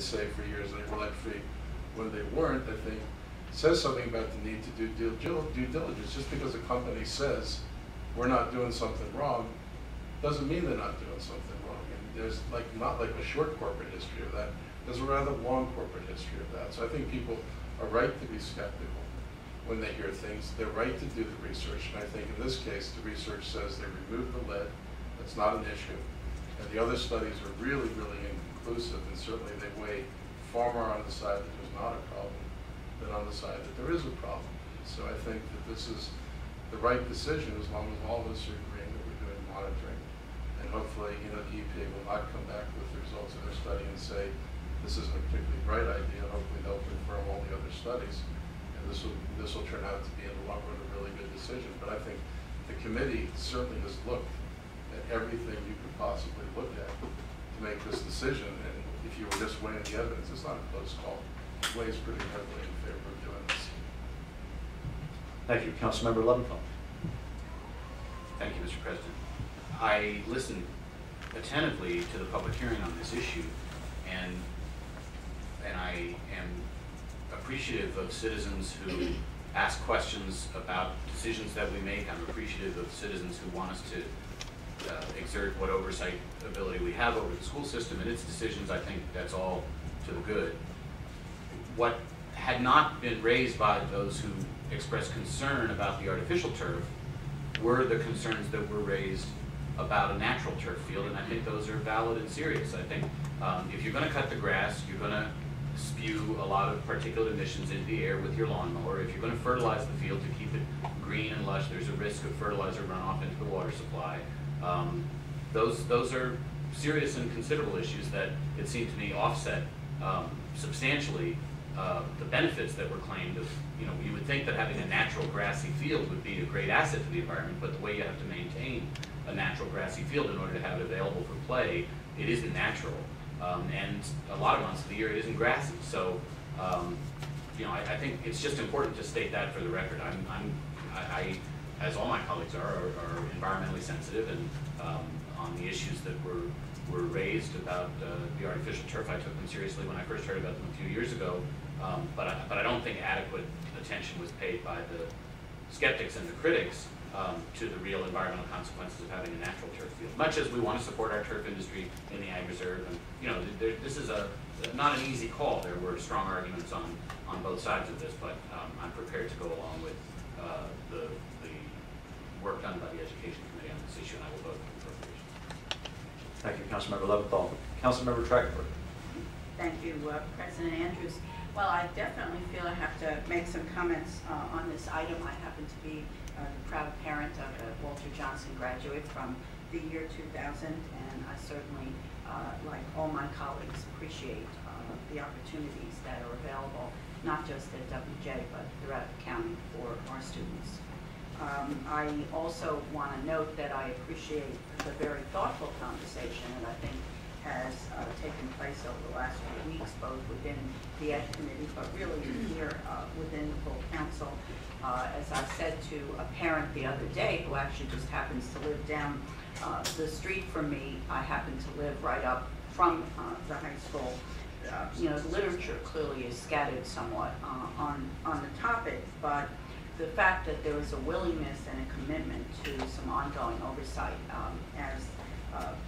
say for years they were lead-free when they weren't, I think says something about the need to do due diligence. Just because a company says we're not doing something wrong doesn't mean they're not doing something wrong. And there's not like a short corporate history of that. There's a rather long corporate history of that. So I think people are right to be skeptical when they hear things. They're right to do the research. And I think in this case, the research says they removed the lead. That's not an issue. And the other studies are really, really inconclusive. And certainly they weigh far more on the side that there's not a problem than on the side that there is a problem. So I think that this is the right decision as long as all of us are agreeing that we're doing monitoring. And hopefully, the EPA will not come back with the results of their study and say, this isn't a particularly bright idea. Hopefully they'll confirm all the other studies. And this will turn out to be in the long run a really good decision. But I think the committee certainly has looked at everything you could possibly look at to make this decision. And if you were just weighing the evidence, it's not a close call. It weighs pretty heavily in favor of doing this. Thank you. Councilmember Leventhal. Thank you, Mr. President. I listened attentively to the public hearing on this issue, and I am appreciative of citizens who ask questions about decisions that we make. I'm appreciative of citizens who want us to exert what oversight ability we have over the school system and its decisions. I think that's all to the good. What had not been raised by those who expressed concern about the artificial turf were the concerns that were raised about a natural turf field, and I think those are valid and serious. I think if you're going to cut the grass, you're going to spew a lot of particulate emissions into the air with your lawnmower. If you're going to fertilize the field to keep it green and lush, there's a risk of fertilizer runoff into the water supply. Those are serious and considerable issues that it seemed to me offset substantially the benefits that were claimed of, you would think that having a natural grassy field would be a great asset to the environment, but the way you have to maintain a natural grassy field in order to have it available for play, it isn't natural. And a lot of months of the year it isn't grassy. So, I think it's just important to state that for the record. I as all my colleagues are environmentally sensitive, and on the issues that were raised about the artificial turf, I took them seriously when I first heard about them a few years ago. But I don't think adequate attention was paid by the skeptics and the critics to the real environmental consequences of having a natural turf field. Much as we want to support our turf industry in the Ag Reserve, and this is not an easy call. There were strong arguments on both sides of this, but I'm prepared to go along with the work done by the Education Committee on this issue, and I will vote for appropriation. Thank you, Councilmember Leventhal. Councilmember Trachtenberg. Thank you, President Andrews. Well, I definitely feel I have to make some comments on this item. I happen to be the proud parent of a Walter Johnson graduate from the year 2000, and I certainly, like all my colleagues, appreciate the opportunities that are available, not just at WJ, but throughout the county for our students. I also want to note that I appreciate the very thoughtful conversation that I think has taken place over the last few weeks, both within the Ed Committee, but really here within the full council. As I said to a parent the other day who actually just happens to live down the street from me, I happen to live right up from the high school. The literature clearly is scattered somewhat on the topic, but the fact that there is a willingness and a commitment to some ongoing oversight as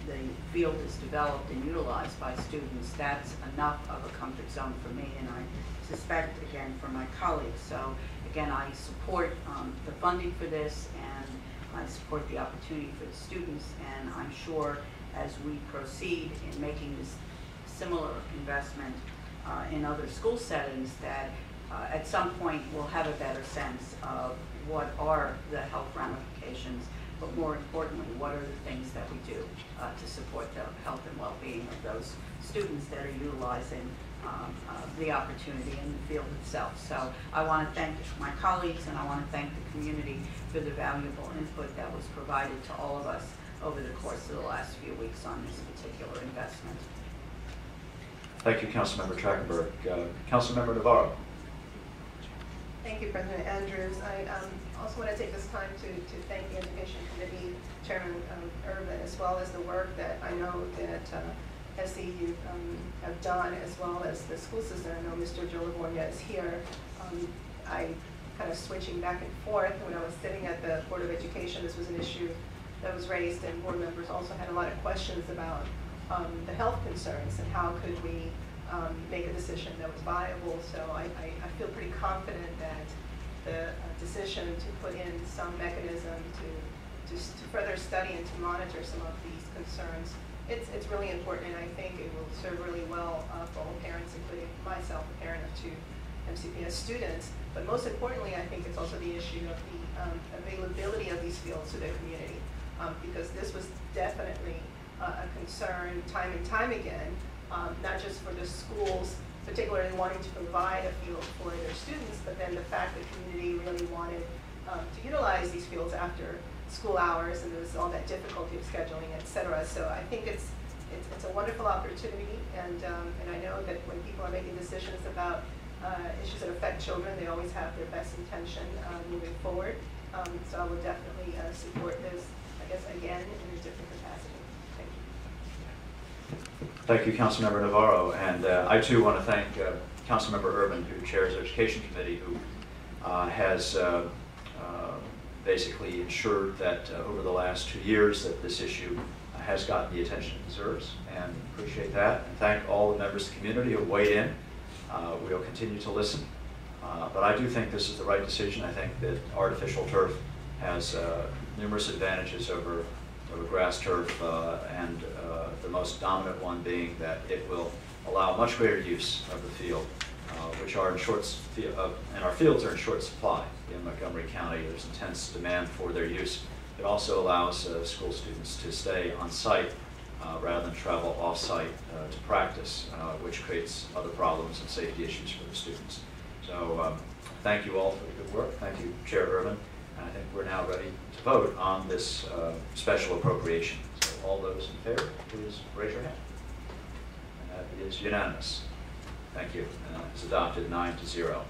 the field is developed and utilized by students, that's enough of a comfort zone for me, and I suspect, again, for my colleagues. So, again, I support the funding for this, and I support the opportunity for the students, and I'm sure as we proceed in making this similar investment in other school settings, that at some point we'll have a better sense of what are the health ramifications, but more importantly, what are the things that we do to support the health and well-being of those students that are utilizing the opportunity in the field itself. So I want to thank my colleagues, and I want to thank the community for the valuable input that was provided to all of us over the course of the last few weeks on this particular investment. Thank you, Councilmember Trachtenberg. Councilmember Navarro. Thank you, President Andrews. I also want to take this time to thank the Education Committee, Chairman Urban, as well as the work that I know that SAU have done, as well as the school system. I know Mr. Joe Livornia is here. I kind of switching back and forth. When I was sitting at the Board of Education, this was an issue that was raised, and board members also had a lot of questions about the health concerns and how could we make a decision that was viable. So I feel pretty confident that the decision to put in some mechanism to further study and to monitor some of these concerns, it's really important, and I think it will serve really well for all parents, including myself, a parent of 2 MCPS students. But most importantly, I think it's also the issue of the availability of these fields to the community, because this was definitely a concern time and time again, not just for the schools particularly wanting to provide a field for their students, but then the fact that the community really wanted to utilize these fields after school hours, and there was all that difficulty of scheduling, et cetera. So I think it's a wonderful opportunity, and I know that when people are making decisions about issues that affect children, they always have their best intention moving forward. So I will definitely support this, I guess, again, in a different capacity. Thank you. Thank you, Councilmember Navarro. And I too want to thank Councilmember Urban, who chairs the Education Committee, who has basically ensured that over the last 2 years that this issue has gotten the attention it deserves, and appreciate that. And thank all the members of the community who weighed in. We'll continue to listen. But I do think this is the right decision. I think that artificial turf has numerous advantages over grass turf, and the most dominant one being that it will allow much greater use of the field, which are in and our fields are in short supply in Montgomery County. There's intense demand for their use. It also allows school students to stay on site rather than travel off-site to practice, which creates other problems and safety issues for the students. So thank you all for the good work. Thank you, Chair Urban. And I think we're now ready to vote on this special appropriation. So all those in favor, please raise your hand. And that is unanimous. Thank you. It's adopted 9-0.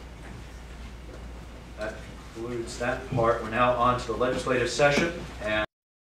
That concludes that part. We're now on to the legislative session. And